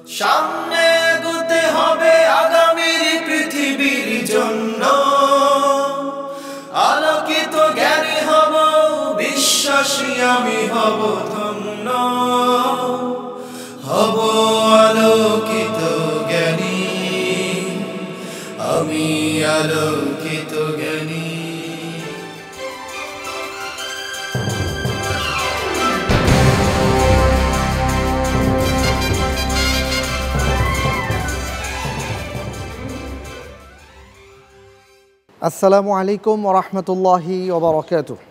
সামনে এগোতে হবে আগামীর পৃথিবীর জন্য। আলোকিত জ্ঞানী হব, বিশ্বাসী আমি হব ধন্য। হব আলোকিত জ্ঞানী, আমি আলোকিত জ্ঞানী। আসসালামু আলাইকুম ওয়া রাহমাতুল্লাহি ওয়া বারাকাতুহু।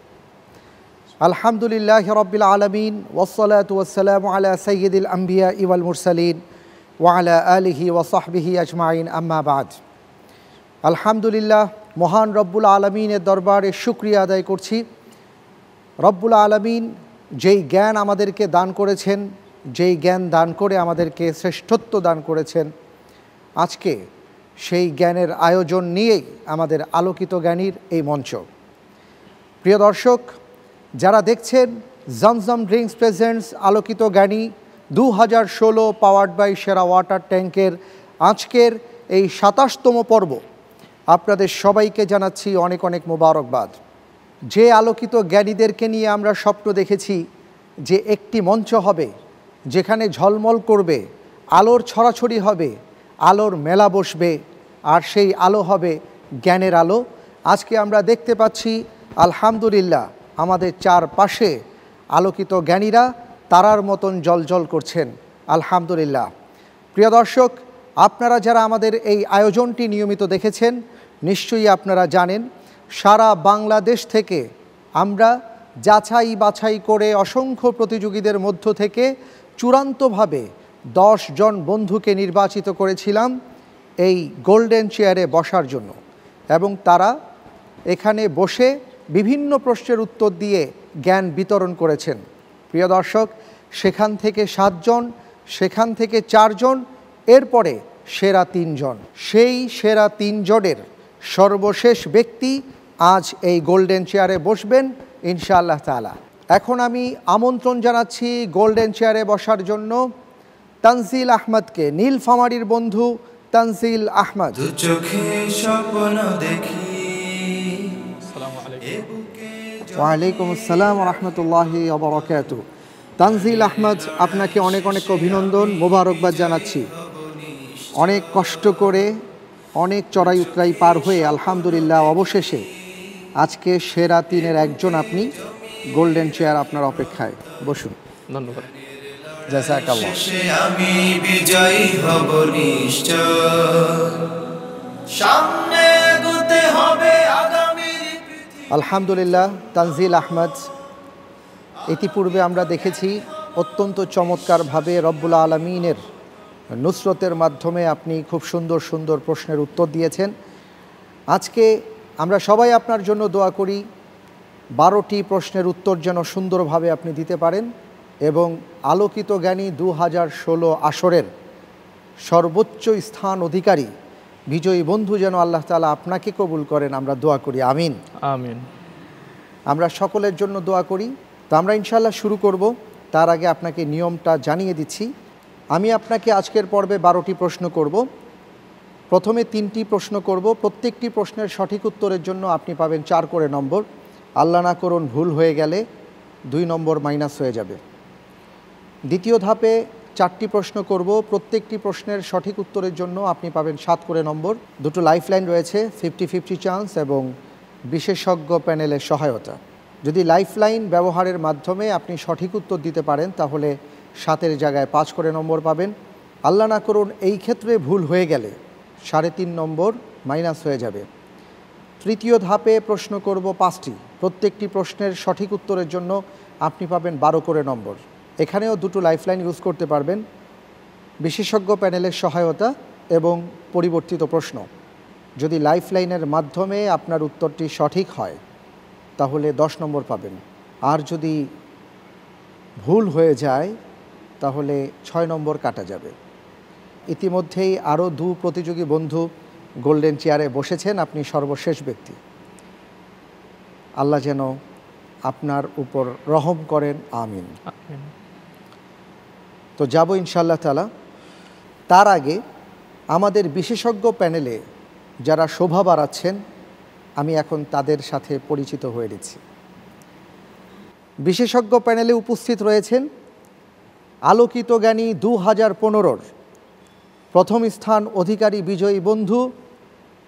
আলহামদুলিল্লাহি রাব্বিল আলামিন ওয়াসসালাতু ওয়াসসালামু আলা সাইয়্যিদিল আমবিয়া ওয়াল মুরসালিন ওয়া আলা আলিহি ওয়া সাহবিহি আজমাইন, আম্মা বাদ। আলহামদুলিল্লাহ, মহান রব্বুল আলামিনের দরবারে শুকরিয়া আদায় করছি। রব্বুল আলামিন যেই জ্ঞান আমাদেরকে দান করেছেন, যেই জ্ঞান দান করে আমাদেরকে শ্রেষ্ঠত্ব দান করেছেন, আজকে সেই জ্ঞানের আয়োজন নিয়েই আমাদের আলোকিত জ্ঞানীর এই মঞ্চ। প্রিয় দর্শক, যারা দেখছেন জমজম ড্রিঙ্কস প্রেজেন্টস আলোকিত জ্ঞানী 2016 পাওয়ার্ড বাই সেরা ওয়াটার ট্যাঙ্কের আজকের এই 27তম পর্ব, আপনাদের সবাইকে জানাচ্ছি অনেক অনেক মোবারকবাদ। যে আলোকিত জ্ঞানীদেরকে নিয়ে আমরা স্বপ্ন দেখেছি যে একটি মঞ্চ হবে যেখানে ঝলমল করবে, আলোর ছড়াছড়ি হবে, আলোর মেলা বসবে, আর সেই আলো হবে জ্ঞানের আলো। আজকে আমরা দেখতে পাচ্ছি আলহামদুলিল্লাহ আমাদের চারপাশে আলোকিত জ্ঞানীরা তারার মতন জ্বলজ্বল করছেন, আলহামদুলিল্লাহ। প্রিয় দর্শক, আপনারা যারা আমাদের এই আয়োজনটি নিয়মিত দেখেছেন, নিশ্চয়ই আপনারা জানেন সারা বাংলাদেশ থেকে আমরা যাচাই বাছাই করে অসংখ্য প্রতিযোগীদের মধ্য থেকে চূড়ান্তভাবে 10 জন বন্ধুকে নির্বাচিত করেছিলাম এই গোল্ডেন চেয়ারে বসার জন্য, এবং তারা এখানে বসে বিভিন্ন প্রশ্নের উত্তর দিয়ে জ্ঞান বিতরণ করেছেন। প্রিয় দর্শক, সেখান থেকে 7 জন, সেখান থেকে 4 জন, এরপরে সেরা 3 জন। সেই সেরা 3 জনের সর্বশেষ ব্যক্তি আজ এই গোল্ডেন চেয়ারে বসবেন ইনশাআল্লাহ তাআলা। এখন আমি আমন্ত্রণ জানাচ্ছি গোল্ডেন চেয়ারে বসার জন্য তানজিল আহমদকে, নীলফামারীর বন্ধু তানজিল আহমদ। চোখে স্বপ্ন দেখি। ওয়ালাইকুম আসসালাম ওয়া রাহমাতুল্লাহি ওয়া বারাকাতুহু। তানজিল আহমদ, আপনাকে অনেক অনেক অভিনন্দন, মোবারকবাদ জানাচ্ছি। অনেক কষ্ট করে, অনেক চড়াই উতরাই পার হয়ে আলহামদুলিল্লাহ অবশেষে আজকে সেরা 3-এর একজন আপনি। গোল্ডেন চেয়ার আপনার অপেক্ষায়, বসুন। ধন্যবাদ। জাযাকাল্লাহ। আমি বিজয়ী হব নিশ্চয়। সামনে এগোতে হবে আগামীর পৃথিবী। আলহামদুলিল্লাহ, তানজিল আহমদ, ইতিপূর্বে আমরা দেখেছি অত্যন্ত চমৎকারভাবে রব্বুল আলামিনের নুসরতের মাধ্যমে আপনি খুব সুন্দর সুন্দর প্রশ্নের উত্তর দিয়েছেন। আজকে আমরা সবাই আপনার জন্য দোয়া করি 12টি প্রশ্নের উত্তর যেন সুন্দরভাবে আপনি দিতে পারেন, এবং আলোকিত জ্ঞানী 2016 আসরের সর্বোচ্চ স্থান অধিকারী বিজয়ী বন্ধু যেন আল্লাহ তাআলা আপনাকে কবুল করেন, আমরা দোয়া করি, আমিন আমিন। আমরা সকলের জন্য দোয়া করি। তো আমরা ইনশাআল্লাহ শুরু করব। তার আগে আপনাকে নিয়মটা জানিয়ে দিচ্ছি। আমি আপনাকে আজকের পর্বে 12টি প্রশ্ন করব। প্রথমে 3টি প্রশ্ন করব। প্রত্যেকটি প্রশ্নের সঠিক উত্তরের জন্য আপনি পাবেন 4 করে নম্বর। আল্লাহ না করুন ভুল হয়ে গেলে 2 নম্বর মাইনাস হয়ে যাবে। দ্বিতীয় ধাপে 4টি প্রশ্ন করব। প্রত্যেকটি প্রশ্নের সঠিক উত্তরের জন্য আপনি পাবেন 7 করে নম্বর। 2টো লাইফলাইন রয়েছে, 50-50 চান্স এবং বিশেষজ্ঞ প্যানেলের সহায়তা। যদি লাইফলাইন ব্যবহারের মাধ্যমে আপনি সঠিক উত্তর দিতে পারেন তাহলে 7-এর জায়গায় 5 করে নম্বর পাবেন। আল্লাহ না করুন এই ক্ষেত্রে ভুল হয়ে গেলে 3.5 নম্বর মাইনাস হয়ে যাবে। তৃতীয় ধাপে প্রশ্ন করব 5টি। প্রত্যেকটি প্রশ্নের সঠিক উত্তরের জন্য আপনি পাবেন 12 করে নম্বর। এখানেও 2টো লাইফলাইন ইউজ করতে পারবেন, বিশেষজ্ঞ প্যানেলের সহায়তা এবং পরিবর্তিত প্রশ্ন। যদি লাইফলাইনের মাধ্যমে আপনার উত্তরটি সঠিক হয় তাহলে 10 নম্বর পাবেন, আর যদি ভুল হয়ে যায় তাহলে 6 নম্বর কাটা যাবে। ইতিমধ্যেই আরও 2 প্রতিযোগী বন্ধু গোল্ডেন চেয়ারে বসেছেন, আপনি সর্বশেষ ব্যক্তি। আল্লাহ যেন আপনার উপর রহম করেন, আমিন। তো যাব ইনশাআল্লাহ তাআলা। তার আগে আমাদের বিশেষজ্ঞ প্যানেলে যারা শোভা বাড়াচ্ছেন আমি এখন তাদের সাথে পরিচিত হয়ে নিচ্ছি। বিশেষজ্ঞ প্যানেলে উপস্থিত রয়েছেন আলোকিত জ্ঞানী 2015-র প্রথম স্থান অধিকারী বিজয়ী বন্ধু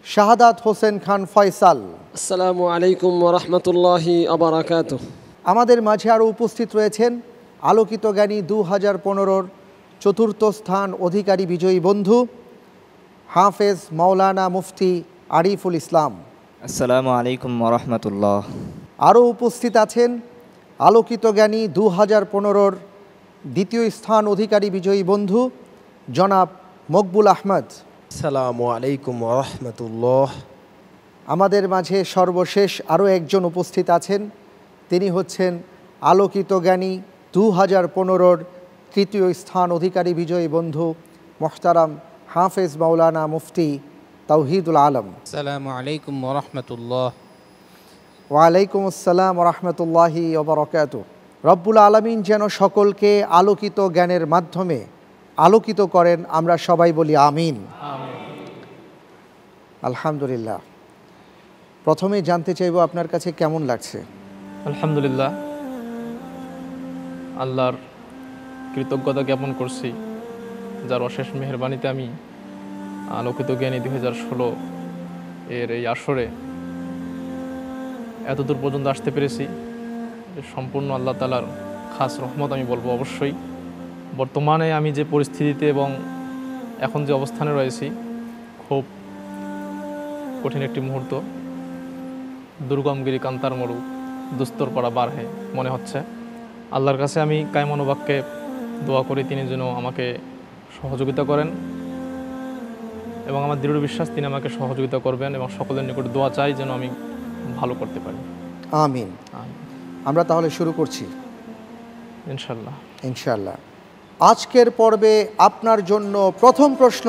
শাহাদাত হোসেন খান ফয়সাল। আসসালামু আলাইকুম ওয়া রাহমাতুল্লাহি ওয়া বারাকাতুহু। আমাদের মাঝে আরও উপস্থিত রয়েছেন আলোকিত জ্ঞানী 2015-র চতুর্থ স্থান অধিকারী বিজয়ী বন্ধু হাফেজ মাওলানা মুফতি আরিফুল ইসলাম। আসসালামু আলাইকুম ওয়া রাহমাতুল্লাহ। আরও উপস্থিত আছেন আলোকিত জ্ঞানী 2015-র দ্বিতীয় স্থান অধিকারী বিজয়ী বন্ধু জনাব মকবুল আহমদ। আসসালামু আলাইকুম ওয়া রাহমাতুল্লাহ। আমাদের মাঝে সর্বশেষ আরও একজন উপস্থিত আছেন, তিনি হচ্ছেন আলোকিত জ্ঞানী 2015-র তৃতীয় স্থান অধিকারী বিজয়ী বন্ধু মোহতারাম হাফেজ মাওলানা মুফতি তাওহিদুল আলম। আসসালামু আলাইকুম ওয়া রাহমাতুল্লাহ। ওয়ালাইকুম আসসালাম ওয়া রাহমাতুল্লাহি ওয়া বারাকাতুহু। রব্বুল আলামিন যেন সকলকে আলোকিত জ্ঞানের মাধ্যমে আলোকিত করেন, আমরা সবাই বলি আমিন। আলহামদুলিল্লাহ। প্রথমেই জানতে চাইব আপনার কাছে কেমন লাগছে? আলহামদুলিল্লাহ, আল্লাহর কৃতজ্ঞতা জ্ঞাপন করছি, যার অশেষ মেহেরবানিতে আমি আলোকিত জ্ঞানী 2016 এর এই আসরে এতদূর পর্যন্ত আসতে পেরেছি। সম্পূর্ণ আল্লাহ তাআলার খাস রহমত আমি বলবো। অবশ্যই বর্তমানে আমি যে পরিস্থিতিতে এবং এখন যে অবস্থানে রয়েছি, খুব কঠিন একটি মুহূর্ত। দুর্গমগিরি কান্তার মরু দুস্তর পাড়া বার হয়ে মনে হচ্ছে। আল্লাহর কাছে আমি কায়মনোবাক্যে দোয়া করি তিনি যেন আমাকে সহযোগিতা করেন এবং আমার দৃঢ় বিশ্বাস তিনি আমাকে সহযোগিতা করবেন এবং সকলের নিকট দোয়া চাই যেন আমি ভালো করতে পারি। আমিন। আমরা তাহলে শুরু করছি ইনশাল্লাহ। ইনশাআল্লাহ। আজকের পর্বে আপনার জন্য প্রথম প্রশ্ন,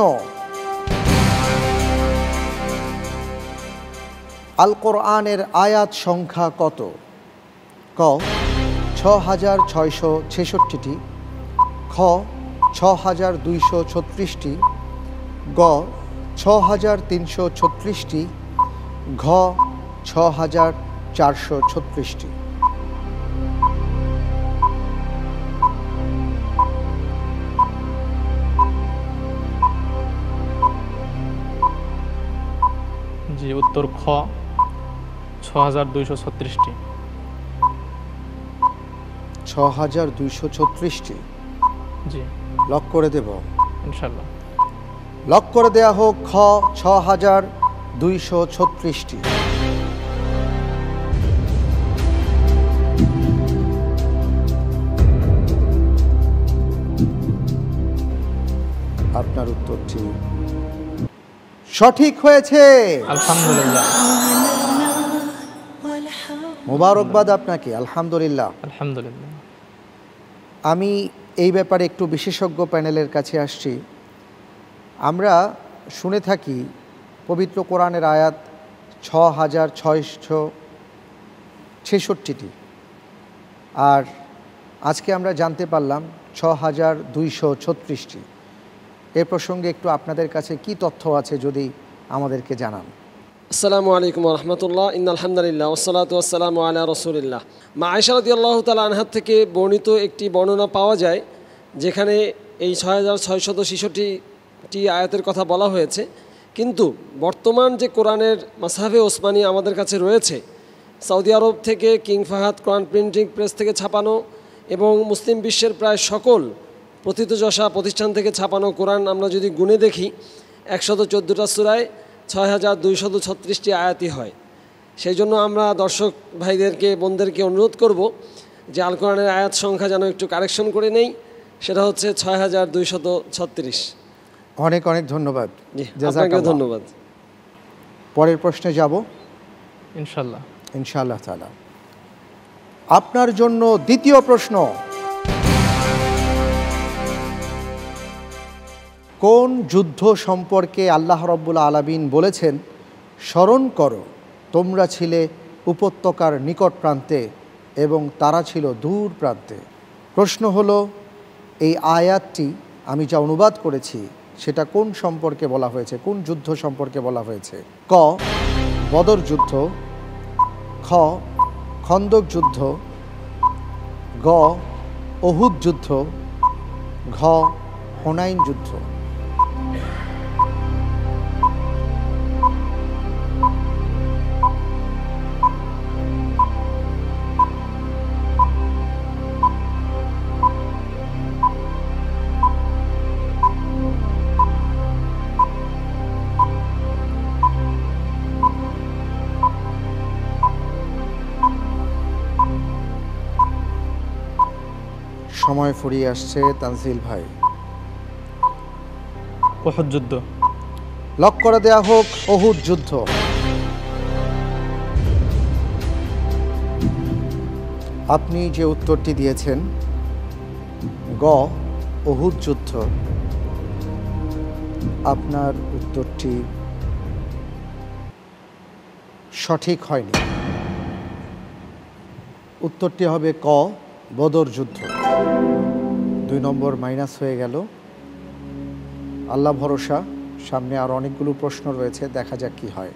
আল কোরআনের আয়াত সংখ্যা কত? ক 6666টি, খ 6236টি, গ 6336টি, ঘ 6436টি। জি, উত্তর খ 6236টি। 6236টি জি, লক করে দেব ইনশাল্লাহ। লক করে দেয়া হোক খ 6236টি। আপনার উত্তরটি সঠিক হয়েছে। আলহামদুলিল্লাহ। মোবারকবাদ আপনাকে। আলহামদুলিল্লাহ। আলহামদুলিল্লাহ। আমি এই ব্যাপারে একটু বিশেষজ্ঞ প্যানেলের কাছে আসছি। আমরা শুনে থাকি পবিত্র কোরআনের আয়াত 6666টি, আর আজকে আমরা জানতে পারলাম 6236টি। এ প্রসঙ্গে একটু আপনাদের কাছে কি তথ্য আছে যদি আমাদেরকে জানান। আসসালামু আলাইকুম ওয়া রাহমাতুল্লাহ। ইন্নাল হামদুলিল্লাহ ওয়াসসালাতু ওয়াসসালামু আলা রাসূলিল্লাহ। মা আয়েশা রাদিয়াল্লাহু তাআলা আনহা থেকে বর্ণিত একটি বর্ণনা পাওয়া যায় যেখানে এই 6666টি আয়াতের কথা বলা হয়েছে, কিন্তু বর্তমান যে কোরআনের মাসহাফে ওসমানী আমাদের কাছে রয়েছে, সৌদি আরব থেকে কিং ফাহাদ কোরআন প্রিন্টিং প্রেস থেকে ছাপানো এবং মুসলিম বিশ্বের প্রায় সকল প্রথিতযশা প্রতিষ্ঠান থেকে ছাপানো কোরআন আমরা যদি গুণে দেখি 114টা সূরায় 6236টি আয়াতই হয়। সেই জন্য আমরা দর্শক ভাইদেরকে বোনদেরকে অনুরোধ করব যে আল কোরআনের আয়াত সংখ্যা যেন একটু কারেকশন করে নেই, সেটা হচ্ছে 6236। অনেক অনেক ধন্যবাদ। আপনাকে ধন্যবাদ। পরের প্রশ্নে যাব ইনশাল্লাহ। ইনশাআল্লাহ তাআলা। আপনার জন্য দ্বিতীয় প্রশ্ন, কোন যুদ্ধ সম্পর্কে আল্লাহ রাব্বুল আলামিন বলেছেন, স্মরণ করো তোমরা ছিলে উপত্যকার নিকট প্রান্তে এবং তারা ছিল দূর প্রান্তে? প্রশ্ন হলো, এই আয়াতটি আমি যা অনুবাদ করেছি সেটা কোন সম্পর্কে বলা হয়েছে, কোন যুদ্ধ সম্পর্কে বলা হয়েছে? ক বদর যুদ্ধ, খ খন্দক যুদ্ধ, গ উহুদ যুদ্ধ, ঘ হুনাইন যুদ্ধ। সময় ফুরিয়ে আসছে। তানজিল ভাই, উহুদ যুদ্ধ। লক করে দেয়া হোক উহুদ যুদ্ধ। আপনি যে উত্তরটি দিয়েছেন গ উহুদ যুদ্ধ, আপনার উত্তরটি সঠিক হয়নি। উত্তরটি হবে ক বদর যুদ্ধ। 2 নম্বর মাইনাস হয়ে গেল। আল্লাহ ভরসা, সামনে আর অনেকগুলো প্রশ্ন রয়েছে, দেখা যাক কি হয়।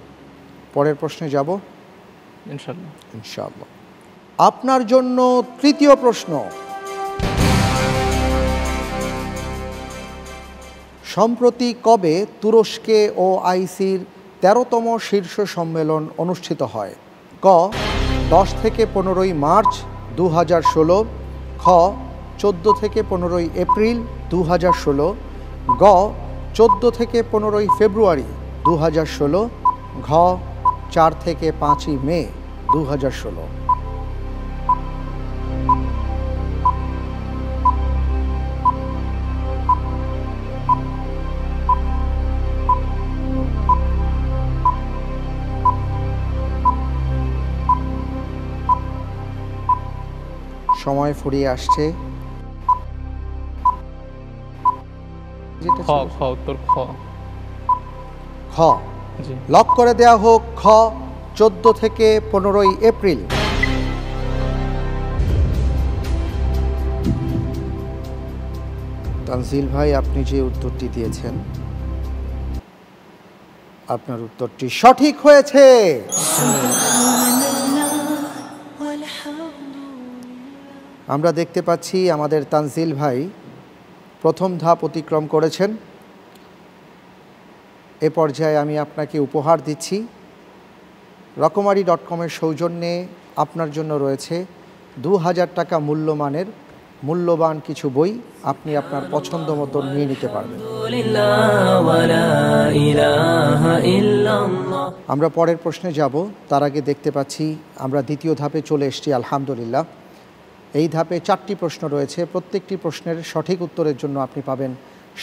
পরের প্রশ্নে যাব ইনশাআল্লাহ। ইনশাআল্লাহ। আপনার জন্য তৃতীয় প্রশ্ন। সম্প্রতি কবে তুরস্কে OICর 13তম শীর্ষ সম্মেলন অনুষ্ঠিত হয়? ক 10 থেকে 15ই মার্চ 2016, খ 14 থেকে 15ই এপ্রিল 2016, গ 14 থেকে 15ই ফেব্রুয়ারি 2016, ঘ 4 থেকে 5ই মে 2016। সময় ফুরিয়ে আসছে। খ খ উত্তর খ। খ জি। লক করে দেয়া হোক খ 14 থেকে 15ই এপ্রিল। তানজিল ভাই, আপনি যে উত্তরটি দিয়েছেন আপনার উত্তরটি সঠিক হয়েছে। আমরা দেখতে পাচ্ছি আমাদের তানজিল ভাই প্রথম ধাপ অতিক্রম করেছেন। এ পর্যায়ে আমি আপনাকে উপহার দিচ্ছি। রকমারি.com-এর সৌজন্যে আপনার জন্য রয়েছে 2000 টাকা মূল্যমানের মূল্যবান কিছু বই। আপনি আপনার পছন্দ মতো নিয়ে নিতে পারবেন। আমরা পরের প্রশ্নে যাব, তার আগে দেখতে পাচ্ছি আমরা দ্বিতীয় ধাপে চলে এসেছি আলহামদুলিল্লাহ। এই ধাপে 4টি প্রশ্ন রয়েছে। প্রত্যেকটি প্রশ্নের সঠিক উত্তরের জন্য আপনি পাবেন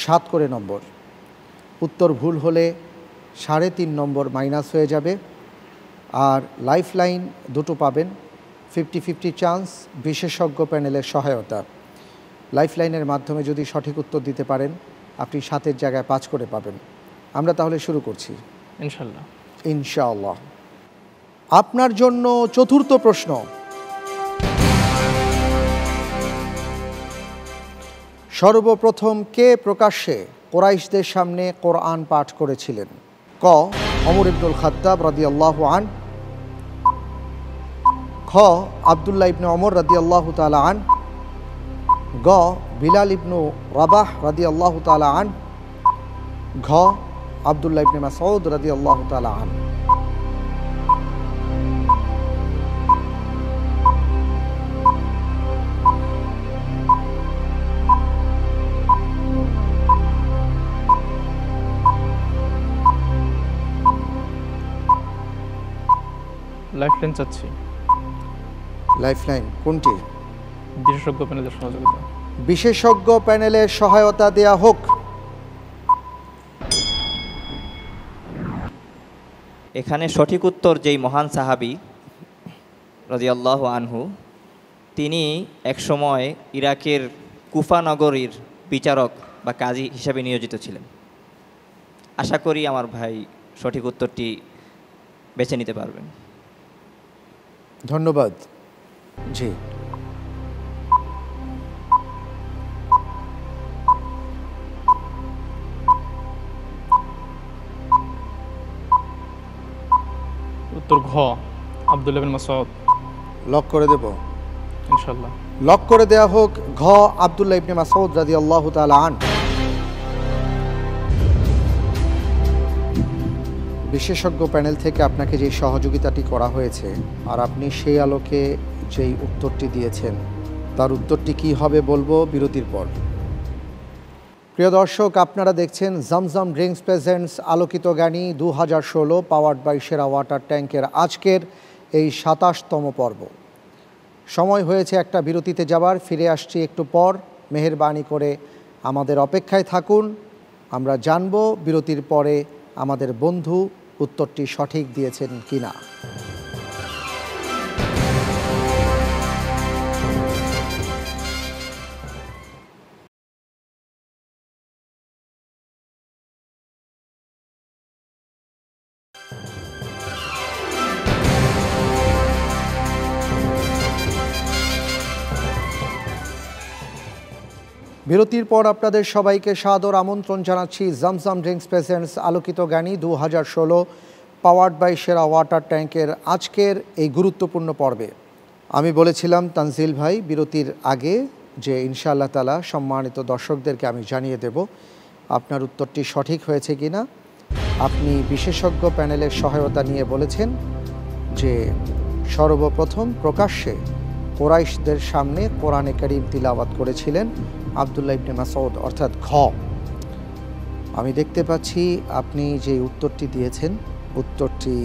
7 করে নম্বর। উত্তর ভুল হলে 3.5 নম্বর মাইনাস হয়ে যাবে। আর লাইফলাইন 2টো পাবেন, 50-50 চান্স, বিশেষজ্ঞ প্যানেলের সহায়তা। লাইফলাইনের মাধ্যমে যদি সঠিক উত্তর দিতে পারেন আপনি 7-এর জায়গায় 5 করে পাবেন। আমরা তাহলে শুরু করছি ইনশাআল্লাহ। ইনশাআল্লাহ। আপনার জন্য চতুর্থ প্রশ্ন। সর্বপ্রথম কে প্রকাশ্যে কুরাইশদের সামনে কোরআন পাঠ করেছিলেন? ক ওমর ইবনুল খাত্তাব রাদিয়াল্লাহু আনহু, খ আব্দুল্লাহ ইবনে ওমর রাদিয়াল্লাহু তাআলা আনহু, গ বিলাল ইবনু রাবাহ রাদিয়াল্লাহু তাআলা আনহু, ঘ আব্দুল্লাহ ইবনে মাসউদ রাদিয়াল্লাহু তাআলা আনহু। লাইফলাইন চাচ্ছি। লাইফলাইন কোনটি? বিশেষজ্ঞ প্যানেলের সহযোগিতা। বিশেষজ্ঞ প্যানেলের সহায়তা দেয়া হোক। এখানে সঠিক উত্তর যেই মহান সাহাবী রাদিয়াল্লাহু আনহু, তিনি একসময় ইরাকের কুফা নগরীর বিচারক বা কাজী হিসাবে নিয়োজিত ছিলেন। আশা করি আমার ভাই সঠিক উত্তরটি বেছে নিতে পারবেন। ধন্যবাদ। জি, উত্তর ঘ আব্দুল্লাহ বিন মাসউদ। লক করে দেব? ইনশাল্লাহ। লক করে দেয়া হোক ঘ আব্দুল্লাহ ইবনে মাসউদ রাদিয়াল্লাহু তাআলা আনহু। বিশেষজ্ঞ প্যানেল থেকে আপনাকে যে সহযোগিতাটি করা হয়েছে আর আপনি সেই আলোকে যেই উত্তরটি দিয়েছেন তার উত্তরটি কি হবে বলবো বিরতির পর। প্রিয় দর্শক, আপনারা দেখছেন জমজম ড্রিঙ্কস প্রেজেন্টস আলোকিত জ্ঞানী 2016 পাওয়ার্ড বাই সেরা ওয়াটার ট্যাঙ্কের আজকের এই 27তম পর্ব। সময় হয়েছে একটা বিরতিতে যাবার, ফিরে আসছি একটু পর। মেহেরবানি করে আমাদের অপেক্ষায় থাকুন, আমরা জানব বিরতির পরে আমাদের বন্ধু উত্তরটি সঠিক দিয়েছেন কিনা। বিরতির পর আপনাদের সবাইকে সাদর আমন্ত্রণ জানাচ্ছি জমজম ড্রিঙ্কস প্রেজেন্টস আলোকিত জ্ঞানী 2016 পাওয়ার্ড বাই সেরা ওয়াটার ট্যাঙ্কের আজকের এই গুরুত্বপূর্ণ পর্বে। আমি বলেছিলাম তানজিল ভাই বিরতির আগে যে ইনশাআল্লাহ তাআলা সম্মানিত দর্শকদেরকে আমি জানিয়ে দেব আপনার উত্তরটি সঠিক হয়েছে কিনা। আপনি বিশেষজ্ঞ প্যানেলের সহায়তা নিয়ে বলেছেন যে সর্বপ্রথম প্রকাশ্যে কোরাইশদের সামনে কোরআনে কারীম তিলাওয়াত করেছিলেন আব্দুল্লাহ ইবনে মাসউদ, অর্থাৎ ঘ। আমি দেখতে পাচ্ছি আপনি যে উত্তরটি দিয়েছেন উত্তরটি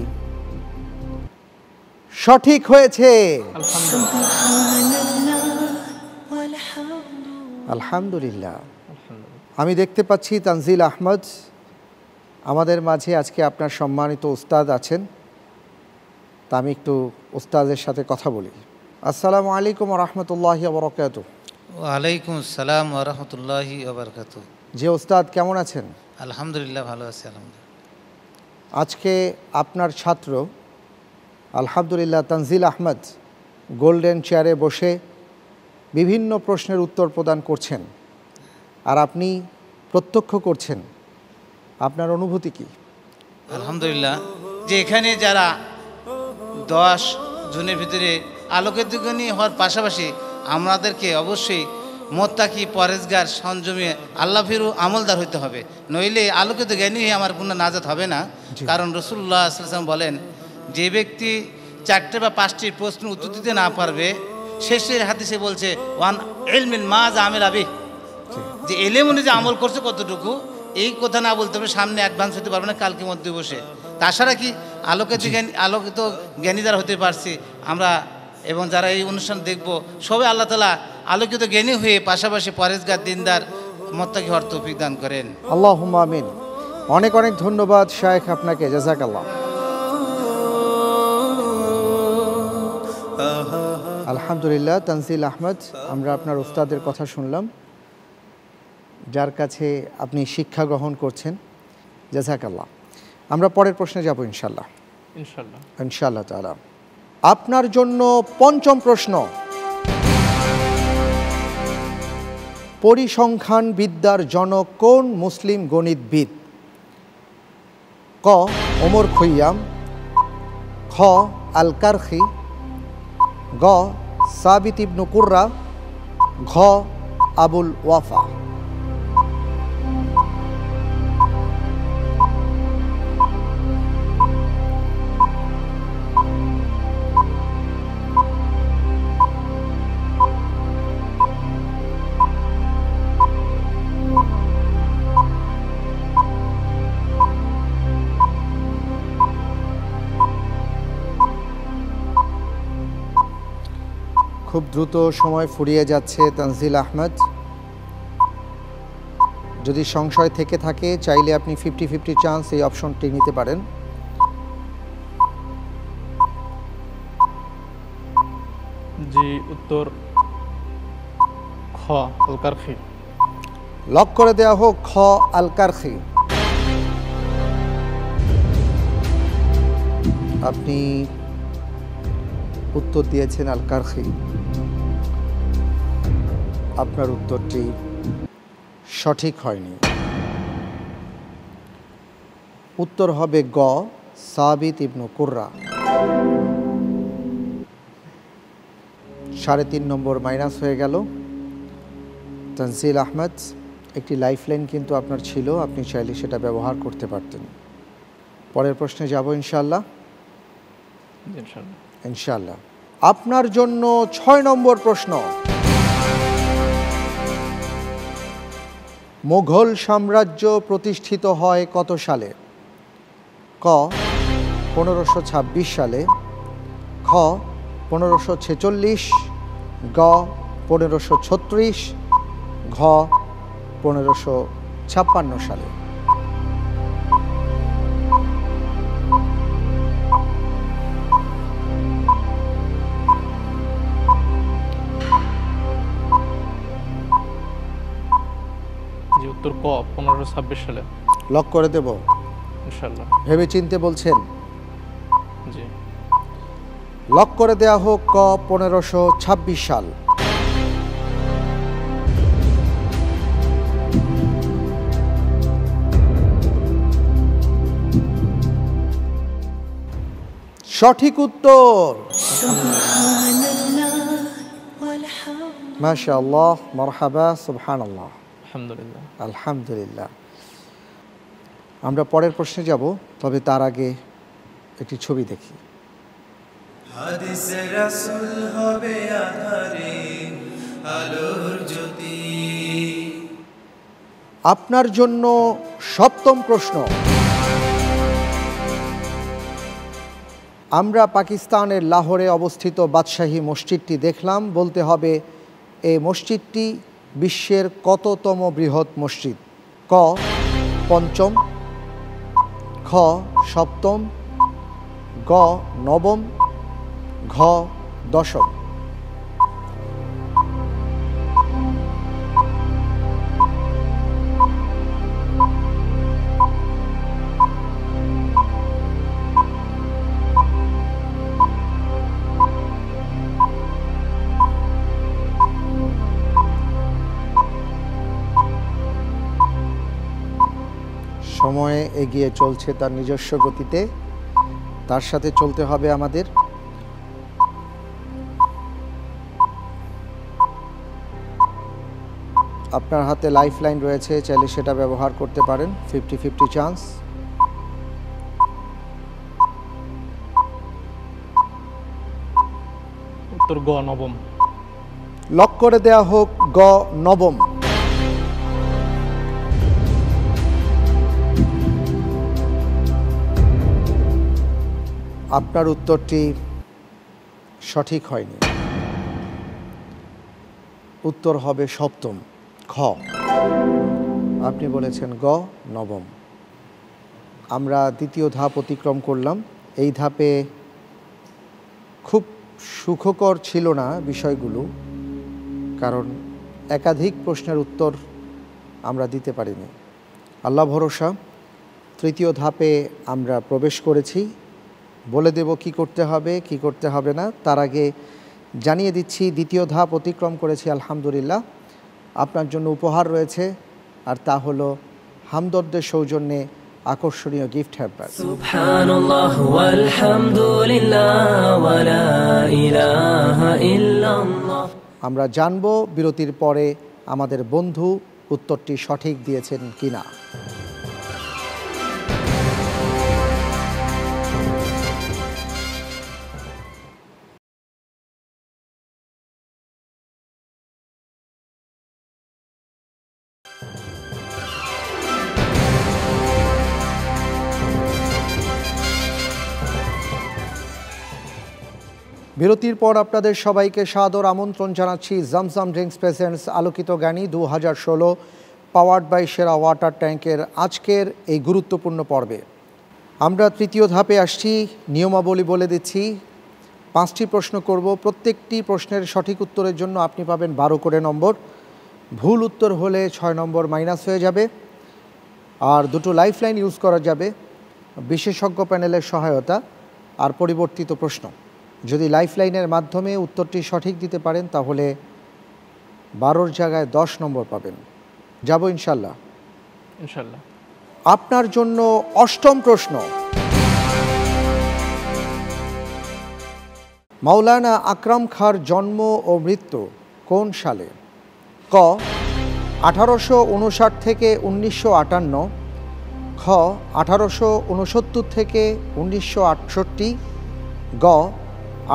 সঠিক হয়েছে। আলহামদুলিল্লাহ। আমি দেখতে পাচ্ছি তানজিল আহমদ আমাদের মাঝে আজকে আপনার সম্মানিত উস্তাদ আছেন, তা আমি একটু উস্তাদের সাথে কথা বলি। আসসালামু আলাইকুম ওয়া রাহমাতুল্লাহি ওয়া বারাকাতুহু। ওয়ালাইকুম আসসালাম ওয়া রাহমাতুল্লাহি ওয়া বারাকাতুহু। জি উস্তাদ, কেমন আছেন? আলহামদুলিল্লাহ, ভালো আছি আলহামদুলিল্লাহ। আজকে আপনার ছাত্র আলহামদুলিল্লাহ তানজিল আহমদ গোল্ডেন চেয়ারে বসে বিভিন্ন প্রশ্নের উত্তর প্রদান করছেন আর আপনি প্রত্যক্ষ করছেন, আপনার অনুভূতি কি? আলহামদুলিল্লাহ, যে এখানে যারা 10 জনের ভিতরে আলোকিত জ্ঞানী হওয়ার পাশাপাশি আমাদেরকে অবশ্যই মোত্তাকি, পরেজগার, সংযমী, আল্লাহভীরু, আমলদার হতে হবে, নইলে আলোকিত জ্ঞানী হয়ে আমার কোনো নাজাত হবে না। কারণ রাসূলুল্লাহ সাল্লাল্লাহু আলাইহি ওয়াসাল্লাম বলেন, যে ব্যক্তি 4টে বা 5টি প্রশ্ন উত্তর দিতে না পারবে, শেষের হাদিসে বলছে ওয়ান ইলমিন মা আমিল বিহি, যে এলেম অনুযায়ী আমল করছে কতটুকু, এই কথা না বলতে হবে সামনে অ্যাডভান্স হতে পারবে না কালকে মধ্যে বসে। তাছাড়া কি আলোকিত জ্ঞানী যারা হতে পারছি আমরা এবং যারা এই অনুষ্ঠান দেখব, সবাই আল্লাহ তাআলা আলোকিত জ্ঞানী হয়ে পাশাপাশি পরেজগার, দিনদার, মুত্তাকি হওয়ার তৌফিক দান করেন। আল্লাহুম্মা আমিন। অনেক অনেক ধন্যবাদ শায়েখ আপনাকে, জাযাকাল্লাহ। আলহামদুলিল্লাহ তানজিল আহমদ, আমরা আপনার উস্তাদের কথা শুনলাম, যার কাছে আপনি শিক্ষা গ্রহণ করছেন, জাযাকাল্লাহ। আমরা পরের প্রশ্নে যাব ইনশাআল্লাহ ইনশাল্লাহ ইনশাআল্লাহ তাআলা। আপনার জন্য পঞ্চম প্রশ্ন, পরিসংখ্যান বিদ্যার জনক কোন মুসলিম গণিতবিদ? ক ওমর খৈয়াম, খ আল কারখি, গ সাবিত ইবনু কুররা, ঘ আবুল ওয়াফা। খুব দ্রুত সময় ফুরিয়ে যাচ্ছে তানজিল আহমদ। যদি সংশয় থেকে থাকে চাইলে আপনি 50-50 চান্স এই অপশনটি নিতে পারেন। জি, উত্তর খ আল কারখি। লক করে দেওয়া হোক খ আল কারখি। আপনি উত্তর দিয়েছেন আল কারখি। আপনার উত্তরটি সঠিক হয়নি। উত্তর হবে গ সাবিত ইবনু কুররা। 3.5 নম্বর মাইনাস হয়ে গেল। তানজিল আহমেদ, একটি লাইফলাইন কিন্তু আপনার ছিল, আপনি চাইলে সেটা ব্যবহার করতে পারতেন। পরের প্রশ্নে যাব ইনশাআল্লাহ। ইনশাআল্লাহ। ইনশাআল্লাহ। আপনার জন্য 6 নম্বর প্রশ্ন। মুঘল সাম্রাজ্য প্রতিষ্ঠিত হয় কত সালে? ক 1526 সালে, খ 1546, গ 1536, ঘ 1556 সালে। জি, উত্তর ক 1526 সালে। লক করে দেব? ইনশাআল্লাহ। ভেবে চিনতে বলছেন? জি। লক করে দেয়া হোক ক 1526 সাল। সঠিক উত্তর। মাশাআল্লাহ, মারহাবা, সুবহানাল্লাহ, আলহামদুলিল্লাহ। আলহামদুলিল্লাহ। আমরা পরের প্রশ্নে যাব, তবে তার আগে একটি ছবি দেখি। হাদিসে রাসূল হবে আধারে আলোর জ্যোতি। আপনার জন্য 7ম প্রশ্ন। আমরা পাকিস্তানের লাহোরে অবস্থিত বাদশাহী মসজিদটি দেখলাম, বলতে হবে এই মসজিদটি বিশ্বের কততম বৃহৎ মসজিদ? ক 5ম, খ 7ম, গ 9ম, ঘ 10ম। সময়ে এগিয়ে চলছে তার নিজস্ব গতিতে, তার সাথে চলতে হবে আমাদের। আপনার হাতে লাইফ লাইন রয়েছে, চাইলে সেটা ব্যবহার করতে পারেন। 50-50 চান্স। উত্তর গ 9ম। লক করে দেয়া হোক গ 9ম। আপনার উত্তরটি সঠিক হয়নি, উত্তর হবে 7ম, খ। আপনি বলেছেন গ 9ম। আমরা দ্বিতীয় ধাপ অতিক্রম করলাম। এই ধাপে খুব সুখকর ছিল না বিষয়গুলো, কারণ একাধিক প্রশ্নের উত্তর আমরা দিতে পারিনি। আল্লাহ ভরসা, তৃতীয় ধাপে আমরা প্রবেশ করেছি। বলে দেব কি করতে হবে কি করতে হবে না। তার আগে জানিয়ে দিচ্ছি, দ্বিতীয় ধাপ অতিক্রম করেছি আলহামদুলিল্লাহ। আপনার জন্য উপহার রয়েছে, আর তা হলো হামদর্দের সৌজন্যে আকর্ষণীয় গিফট হ্যাম্পার। সুবহানাল্লাহ ওয়ালহামদুলিল্লাহ ওয়ালা ইলাহা ইল্লাল্লাহ। আমরা জানব বিরতির পরে আমাদের বন্ধু উত্তরটি সঠিক দিয়েছেন কিনা। বিরতির পর আপনাদের সবাইকে সাদর আমন্ত্রণ জানাচ্ছি জমজম ড্রিঙ্কস প্রেজেন্টস আলোকিত জ্ঞানী 2016 পাওয়ার্ড বাই সেরা ওয়াটার ট্যাঙ্কের আজকের এই গুরুত্বপূর্ণ পর্বে। আমরা তৃতীয় ধাপে আসছি। নিয়মাবলী বলে দিচ্ছি, 5টি প্রশ্ন করব। প্রত্যেকটি প্রশ্নের সঠিক উত্তরের জন্য আপনি পাবেন 12 করে নম্বর। ভুল উত্তর হলে 6 নম্বর মাইনাস হয়ে যাবে। আর 2টো লাইফলাইন ইউজ করা যাবে, বিশেষজ্ঞ প্যানেলের সহায়তা আর পরিবর্তিত প্রশ্ন। যদি লাইফলাইনের মাধ্যমে উত্তরটি সঠিক দিতে পারেন তাহলে 12-র জায়গায় 10 নম্বর পাবেন। যাব ইনশাল্লাহ? ইনশাআল্লাহ। আপনার জন্য 8ম প্রশ্ন। মাওলানা আকরাম খাঁর জন্ম ও মৃত্যু কোন সালে? ক 1859 থেকে 1958, খ 1869 থেকে 1968, গ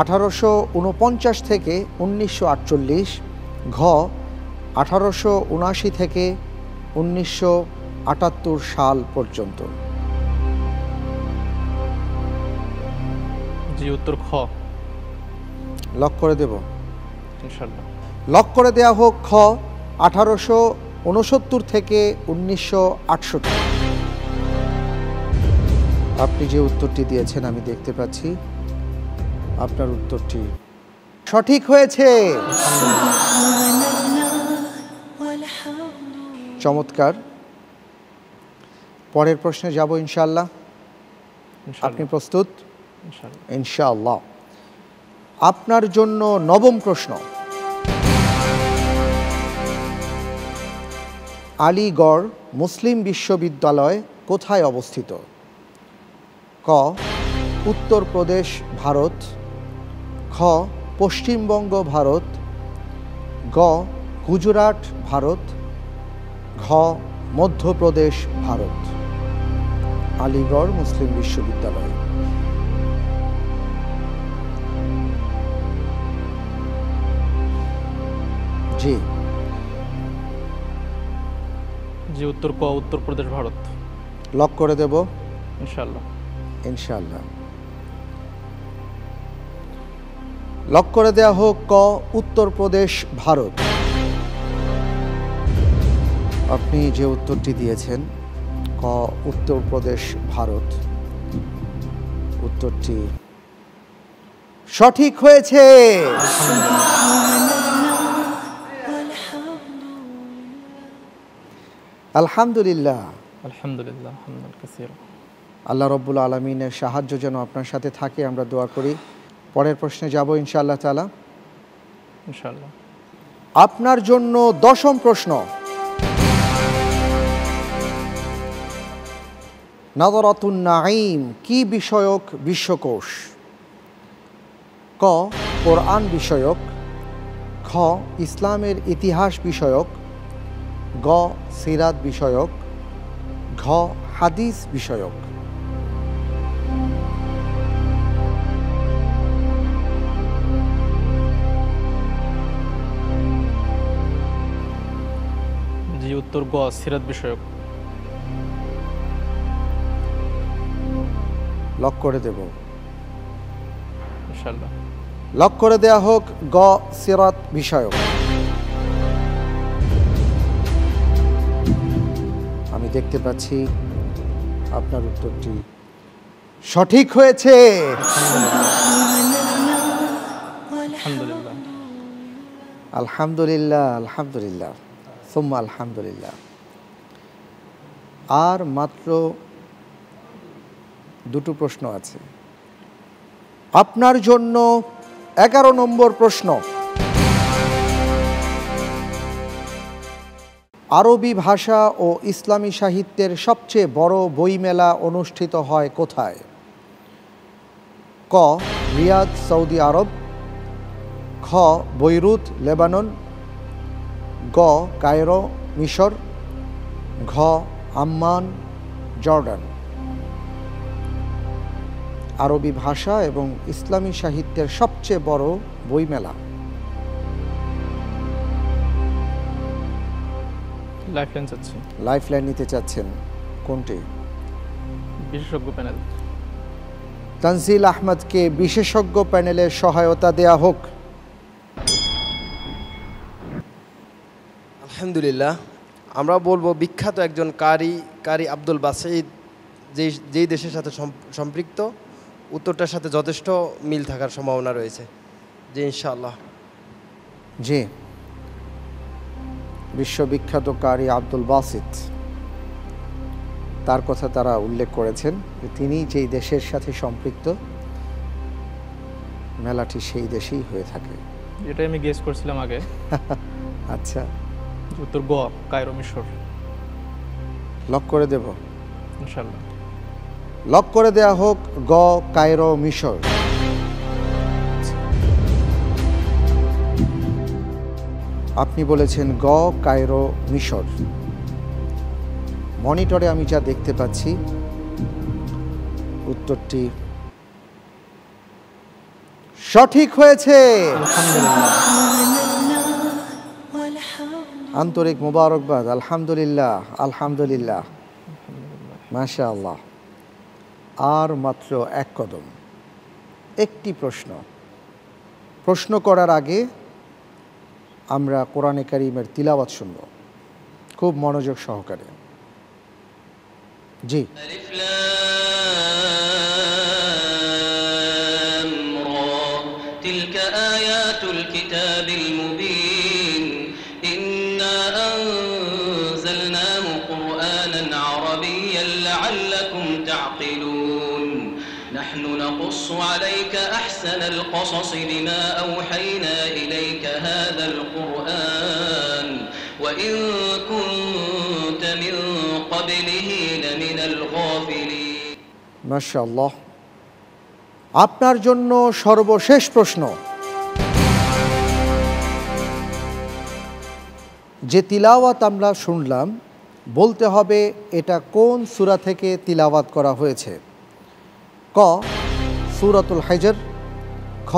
1849 থেকে 1948, ঘ 1879 থেকে 1978 সাল পর্যন্ত। জি, উত্তর খ। লক করে দেব? ইনশাআল্লাহ। লক করে দেয়া হোক খ 1869 থেকে 1968। আপনি যে উত্তরটি দিয়েছেন আমি দেখতে পাচ্ছি আপনার উত্তরটি সঠিক হয়েছে। চমৎকার। পরের প্রশ্নে যাব ইনশাআল্লাহ। আপনি প্রস্তুত? ইনশাআল্লাহ। আপনার জন্য নবম প্রশ্ন। আলিগড় মুসলিম বিশ্ববিদ্যালয় কোথায় অবস্থিত? ক উত্তরপ্রদেশ ভারত, খ পশ্চিমবঙ্গ ভারত, গ গুজরাট ভারত, ঘ মধ্যপ্রদেশ ভারত। আলিগড় মুসলিম বিশ্ববিদ্যালয়। জি জি, উত্তর ক উত্তরপ্রদেশ ভারত। লক করে দেব? ইনশাআল্লাহ। ইনশাআল্লাহ। লক করে দেয়া হোক ক উত্তরপ্রদেশ ভারত। আপনি যে উত্তরটি দিয়েছেন ক উত্তরপ্রদেশ ভারত, উত্তরটি সঠিক হয়েছে। আলহামদুলিল্লাহ। আলহামদুলিল্লাহ হামদান কাসীরা। আল্লাহ রব্বুল আলমিনের সাহায্য যেন আপনার সাথে থাকে, আমরা দোয়া করি। পরের প্রশ্নে যাব ইনশাআল্লাহ তাআলা। ইনশাআল্লাহ। আপনার জন্য দশম প্রশ্ন। নাযরাতুন নাঈম কি বিষয়ক বিশ্বকোষ? ক কোরআন বিষয়ক, খ ইসলামের ইতিহাস বিষয়ক, গ সিরাত বিষয়ক, ঘ হাদিস বিষয়ক। জি, উত্তর গ সিরাত বিষয়ক। লক করে দেব? ইনশাআল্লাহ। লক করে দেয়া হোক গ সিরাত বিষয়ক। আমি দেখতে পাচ্ছি আপনার উত্তরটি সঠিক হয়েছে। আলহামদুলিল্লাহ। আলহামদুলিল্লাহ। আলহামদুলিল্লাহ সুম্মা আলহামদুলিল্লাহ। আর মাত্র দুটো প্রশ্ন আছে। আপনার জন্য 11 নম্বর প্রশ্ন। আরবি ভাষা ও ইসলামী সাহিত্যের সবচেয়ে বড় বইমেলা অনুষ্ঠিত হয় কোথায়? ক রিয়াদ সৌদি আরব, খ বৈরুত লেবানন, গ কায়রো মিশর, ঘ আম্মান জর্ডান। আরবি ভাষা এবং ইসলামী সাহিত্যের সবচেয়ে বড় বইমেলা। লাইফলাইন চাচ্ছি। লাইফলাইন নিতে চাচ্ছেন, কোনটি? বিশেষজ্ঞ প্যানেল। তানজিল আহমদকে বিশেষজ্ঞ প্যানেলের সহায়তা দেয়া হোক। আলহামদুলিল্লাহ। আমরা বলবো বিখ্যাত একজন কারি আব্দুল বাসিদ যেই দেশের সাথে সম্পৃক্ত, উত্তরটার সাথে যথেষ্ট মিল থাকার সম্ভাবনা রয়েছে। জি ইনশাআল্লাহ। জি, বিশ্ববিখ্যাত কারি আব্দুল বাসিত, তার কথা তারা উল্লেখ করেছেন যে তিনি যেই দেশের সাথে সম্পৃক্ত মেলাটি সেই দেশেই হয়ে থাকে। এটাই আমি গেস করছিলাম আগে। আচ্ছা, উত্তর গ কায়রো মিশর। লক করে দেব? ইনশাআল্লাহ। লক করে দেয়া হোক গ কায়রো মিশর। আপনি বলেছেন গ কায়রো মিশর। মনিটরে আমি যা দেখতে পাচ্ছি উত্তরটি সঠিক হয়েছে। আন্তরিক মোবারকবাদ। আলহামদুলিল্লাহ, আলহামদুলিল্লাহ, মাশাআল্লাহ। আর মাত্র এক কদম, একটি প্রশ্ন করার আগে আমরা কোরআনে কারীমের তিলাওয়াত শুনব খুব মনোযোগ সহকারে। জি। تلك آيات الكتاب المبين إنا أنزلناه قرآنا عربيا لعلكم تعقلون نحن نقص عليك أحسن القصص بما أوحينا إليك هذا القرآن وإن كنت من قبله لمن الغافلين ما شاء الله। আপনার জন্য সর্বশেষ প্রশ্ন, যে তিলাওয়াত আমরা শুনলাম বলতে হবে এটা কোন সূরা থেকে তিলাওয়াত করা হয়েছে। ক সূরাতুল হিজর, খ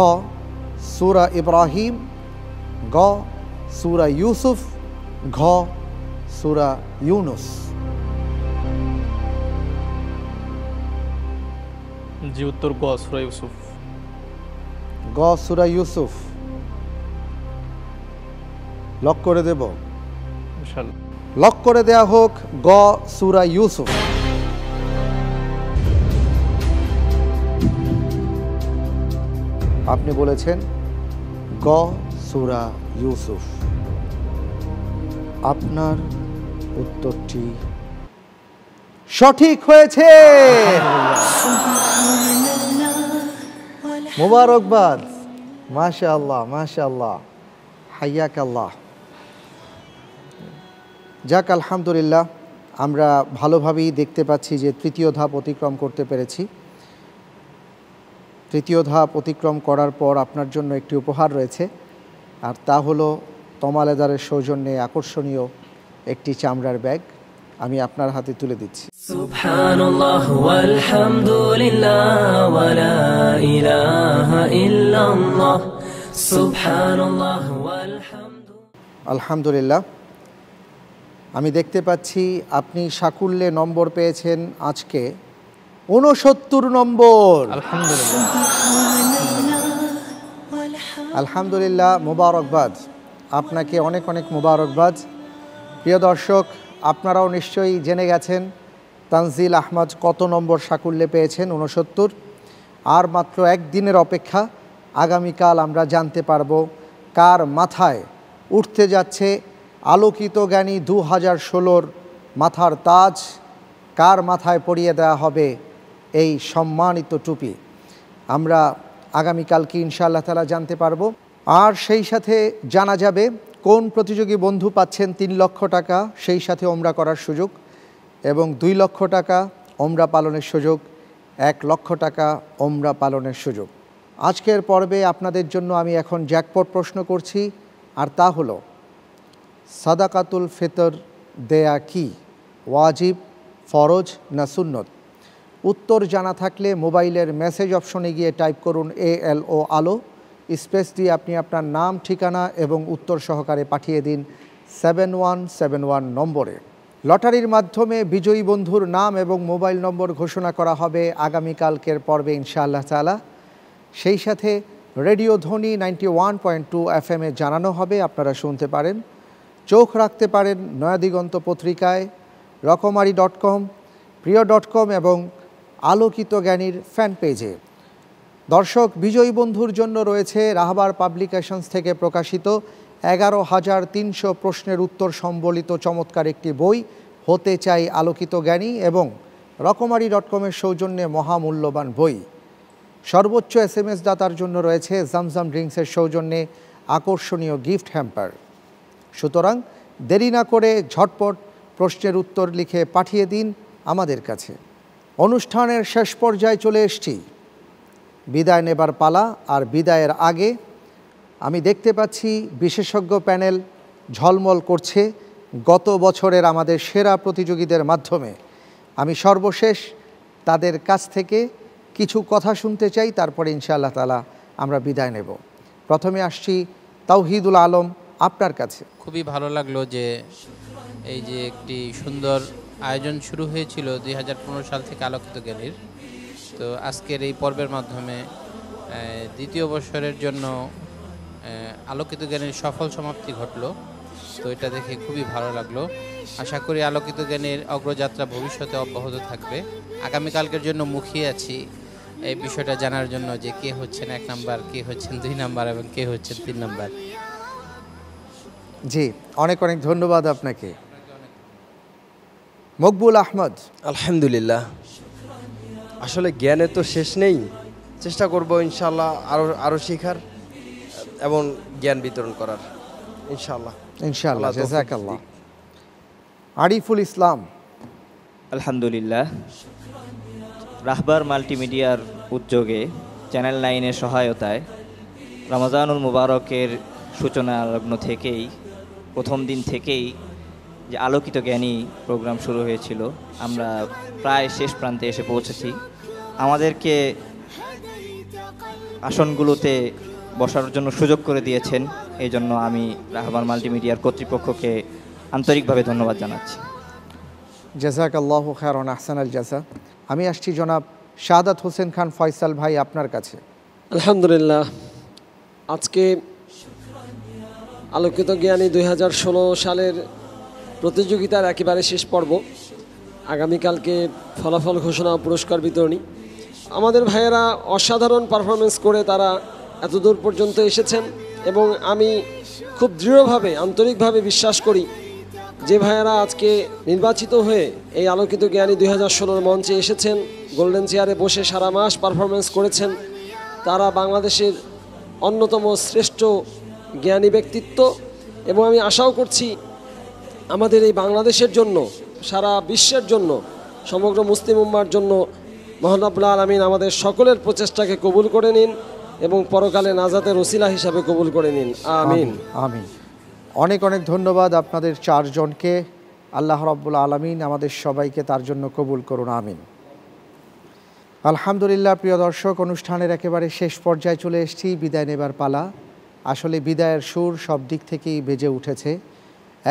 সূরা ইব্রাহিম, গ সূরা ইউসুফ, ঘ সূরা ইউনুস। জি, উত্তর গ সূরা ইউসুফ। গ সূরা ইউসুফ লক করে দেব? ইনশাআল্লাহ লক করে দেয়া হোক গ সূরা ইউসুফ। আপনি বলেছেন গ সূরা ইউসুফ। আপনার উত্তরটি সঠিক হয়েছে। মুবারকবাদ, মাশাআল্লাহ, মাশাআল্লাহ, হাইয়াকাল্লাহ। যাক, আলহামদুলিল্লাহ, আমরা ভালোভাবেই দেখতে পাচ্ছি যে তৃতীয় ধাপ অতিক্রম করতে পেরেছি। তৃতীয় ধাপ অতিক্রম করার পর আপনার জন্য একটি উপহার রয়েছে, আর তা হলো তমা লেদারের সৌজন্যে আকর্ষণীয় একটি চামড়ার ব্যাগ। আমি আপনার হাতে তুলে দিচ্ছি। সুবহানাল্লাহ ওয়ালহামদুলিল্লাহ ওয়ালা ইলাহা ইল্লাল্লাহ সুবহানাল্লাহ ওয়ালহামদুলিল্লাহ। আলহামদুলিল্লাহ, আমি দেখতে পাচ্ছি আপনি সাকুল্যে নম্বর পেয়েছেন আজকে ৬৯ নম্বর। আলহামদুলিল্লাহ, আলহামদুলিল্লাহ, মুবারকবাদ আপনাকে, অনেক অনেক মুবারকবাদ। প্রিয় দর্শক, আপনারাও নিশ্চয়ই জেনে গেছেন তানজিল আহমদ কত নম্বর সাকুল্যে পেয়েছেন, ৬৯। আর মাত্র একদিনের অপেক্ষা, আগামীকাল আমরা জানতে পারবো কার মাথায় উঠতে যাচ্ছে আলোকিত জ্ঞানী ২০১৬ মাথার তাজ, কার মাথায় পরিয়ে দেওয়া হবে এই সম্মানিত টুপি। আমরা আগামীকালকে ইনশাআল্লাহ তাআলা জানতে পারবো। আর সেই সাথে জানা যাবে কোন প্রতিযোগী বন্ধু পাচ্ছেন ৩ লক্ষ টাকা, সেই সাথে ওমরা করার সুযোগ, এবং ২ লক্ষ টাকা ওমরা পালনের সুযোগ, ১ লক্ষ টাকা ওমরা পালনের সুযোগ। আজকের পর্বে আপনাদের জন্য আমি এখন জ্যাকপট প্রশ্ন করছি, আর তা হলো সাদাকাতুল ফিতর দেয়া কি, ওয়াজিব, ফরজ না সুন্নত? উত্তর জানা থাকলে মোবাইলের মেসেজ অপশনে গিয়ে টাইপ করুন ALO আলো, স্পেস দিয়ে আপনি আপনার নাম, ঠিকানা এবং উত্তর সহকারে পাঠিয়ে দিন 7171 নম্বরে। লটারির মাধ্যমে বিজয়ী বন্ধুর নাম এবং মোবাইল নম্বর ঘোষণা করা হবে আগামীকালকের পর্বে ইনশাআল্লাহ তাআলা। সেই সাথে রেডিও ধ্বনি 91.2 FM এ জানানো হবে, আপনারা শুনতে পারেন। চোখ রাখতে পারেন নয়াদিগন্ত পত্রিকায়, রকমারি.com, প্রিয়.com এবং আলোকিত জ্ঞানীর ফ্যান পেজে। দর্শক, বিজয়ী বন্ধুর জন্য রয়েছে রাহবার পাবলিকেশনস থেকে প্রকাশিত ১১,৩০০ প্রশ্নের উত্তর সম্বলিত চমৎকার একটি বই, হতে চাই আলোকিত জ্ঞানী, এবং রকমারি.com-এর সৌজন্যে মহামূল্যবান বই। সর্বোচ্চ SMS দাতার জন্য রয়েছে জামজাম ড্রিঙ্কসের সৌজন্যে আকর্ষণীয় গিফট হ্যাম্পার। সুতরাং দেরি না করে ঝটপট প্রশ্নের উত্তর লিখে পাঠিয়ে দিন আমাদের কাছে। অনুষ্ঠানের শেষ পর্যায়ে চলে এসেছি, বিদায় নেবার পালা। আর বিদায়ের আগে আমি দেখতে পাচ্ছি বিশেষজ্ঞ প্যানেল ঝলমল করছে গত বছরের আমাদের সেরা প্রতিযোগীদের মাধ্যমে। আমি সর্বশেষ তাদের কাছ থেকে কিছু কথা শুনতে চাই, তারপরে ইনশাআল্লাহ তাআলা আমরা বিদায় নেব। প্রথমে আসছি তাওহিদুল আলম, আপনার কাছে। খুবই ভালো লাগলো যে এই যে একটি সুন্দর আয়োজন শুরু হয়েছিল 2015 সাল থেকে আলোকিত জ্ঞানীর, তো আজকের এই পর্বের মাধ্যমে দ্বিতীয় বছরের জন্য আলোকিত জ্ঞানীর সফল সমাপ্তি ঘটলো। তো এটা দেখে খুবই ভালো লাগলো। আশা করি আলোকিত জ্ঞানীর অগ্রযাত্রা ভবিষ্যতে অব্যাহত থাকবে। আগামীকালকের জন্য মুখিয়ে আছি এই বিষয়টা জানার জন্য যে কে হচ্ছেন 1 নাম্বার, কে হচ্ছেন 2 নাম্বার এবং কে হচ্ছেন 3 নাম্বার। জি, অনেক অনেক ধন্যবাদ আপনাকে। মকবুল আহমদ। আলহামদুলিল্লাহ, আসলে জ্ঞানের তো শেষ নেই। চেষ্টা করব ইনশাআল্লাহ আরও শেখার এবং জ্ঞান বিতরণ করার ইনশাআল্লাহ। ইনশাআল্লাহ, জাযাকাল্লাহ। আরিফুল ইসলাম। আলহামদুলিল্লাহ, রাহবার মাল্টিমিডিয়ার উদ্যোগে চ্যানেল 9-এর সহায়তায় রমজানুল মুবারকের সূচনা লগ্ন থেকেই, প্রথম দিন থেকেই যে আলোকিত জ্ঞানী প্রোগ্রাম শুরু হয়েছিল, আমরা প্রায় শেষ প্রান্তে এসে পৌঁছেছি। আমাদেরকে আসনগুলোতে বসার জন্য সুযোগ করে দিয়েছেন, এই জন্য আমি রাহবার মাল্টিমিডিয়ার কর্তৃপক্ষকে আন্তরিকভাবে ধন্যবাদ জানাচ্ছি। জাযাকাল্লাহু খায়রান, আহসানাল জাযা। আমি আসছি জনাব শাহাদাত হোসেন খান ফয়সাল ভাই, আপনার কাছে। আলহামদুলিল্লাহ, আজকে আলোকিত জ্ঞানী 2016 সালের প্রতিযোগিতার একেবারে শেষ পর্ব। আগামীকালকে ফলাফল ঘোষণা ও পুরস্কার বিতরণী। আমাদের ভাইয়েরা অসাধারণ পারফরমেন্স করে তারা এতদূর পর্যন্ত এসেছেন এবং আমি খুব দৃঢ়ভাবে আন্তরিকভাবে বিশ্বাস করি যে ভাইয়েরা আজকে নির্বাচিত হয়ে এই আলোকিত জ্ঞানী 2016 মঞ্চে এসেছেন, গোল্ডেন চেয়ারে বসে সারা মাস পারফরমেন্স করেছেন, তারা বাংলাদেশের অন্যতম শ্রেষ্ঠ জ্ঞানী ব্যক্তিত্ব। এবং আমি আশাও করছি আমাদের এই বাংলাদেশের জন্য, সারা বিশ্বের জন্য, সমগ্র মুসলিম উম্মার জন্য মহান রব্বুল আলামিন আমাদের সকলের প্রচেষ্টাকে কবুল করে নিন এবং পরকালে নাজাতের ওসিলা হিসাবে কবুল করে নিন। আমিন আমিন। অনেক অনেক ধন্যবাদ আপনাদের চারজনকে। আল্লাহ রাব্বুল আলামিন আমাদের সবাইকে তার জন্য কবুল করুন, আমিন। আলহামদুলিল্লাহ, প্রিয় দর্শক, অনুষ্ঠানের একেবারে শেষ পর্যায়ে চলে এসেছি। বিদায় নেবার পালা। আসলে বিদায়ের সুর সব দিক থেকেই বেজে উঠেছে।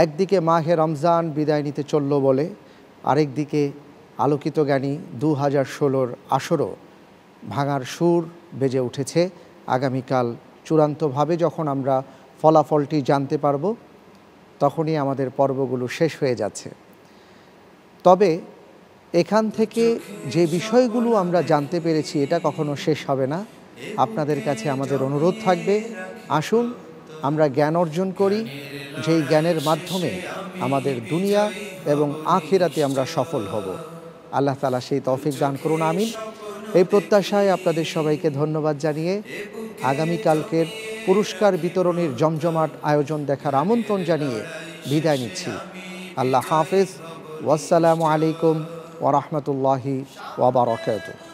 একদিকে মাহে রমজান বিদায় নিতে চলল বলে, আরেক দিকে আলোকিত জ্ঞানী 2016 আসরও ভাঙার সুর বেজে উঠেছে। আগামীকাল চূড়ান্তভাবে যখন আমরা ফলাফলটি জানতে পারব, তখনই আমাদের পর্বগুলো শেষ হয়ে যাচ্ছে। তবে এখান থেকে যে বিষয়গুলো আমরা জানতে পেরেছি, এটা কখনো শেষ হবে না। আপনাদের কাছে আমাদের অনুরোধ থাকবে, আসুন আমরা জ্ঞান অর্জন করি, যেই জ্ঞানের মাধ্যমে আমাদের দুনিয়া এবং আখিরাতে আমরা সফল হব। আল্লাহ তাআলা সেই তৌফিক দান করুন, আমিন। এই প্রত্যাশায় আপনাদের সবাইকে ধন্যবাদ জানিয়ে আগামীকালকের পুরস্কার বিতরণীর জমজমাট আয়োজন দেখার আমন্ত্রণ জানিয়ে বিদায় নিচ্ছি। আল্লাহ হাফেজ। ওয়াসসালামু আলাইকুম ওয়া রাহমাতুল্লাহি ওয়া বারাকাতুহু।